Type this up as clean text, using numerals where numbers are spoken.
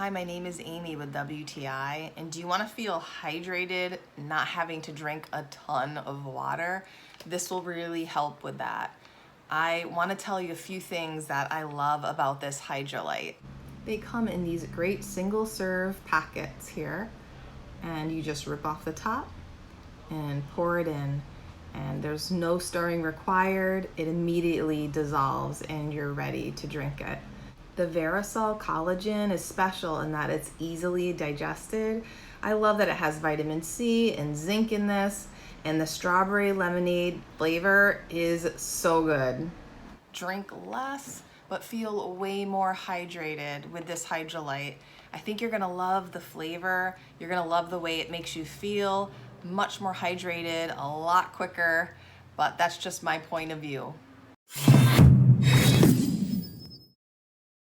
Hi, my name is Amy with WTI, and do you want to feel hydrated, not having to drink a ton of water? This will really help with that. I want to tell you a few things that I love about this Hydralyte. They come in these great single serve packets here, and you just rip off the top and pour it in, and there's no stirring required. It immediately dissolves and you're ready to drink it. The VERISOL collagen is special in that it's easily digested. I love that it has vitamin C and zinc in this, and the strawberry lemonade flavor is so good. Drink less, but feel way more hydrated with this Hydralyte. I think you're gonna love the flavor. You're gonna love the way it makes you feel much more hydrated, a lot quicker, but that's just my point of view.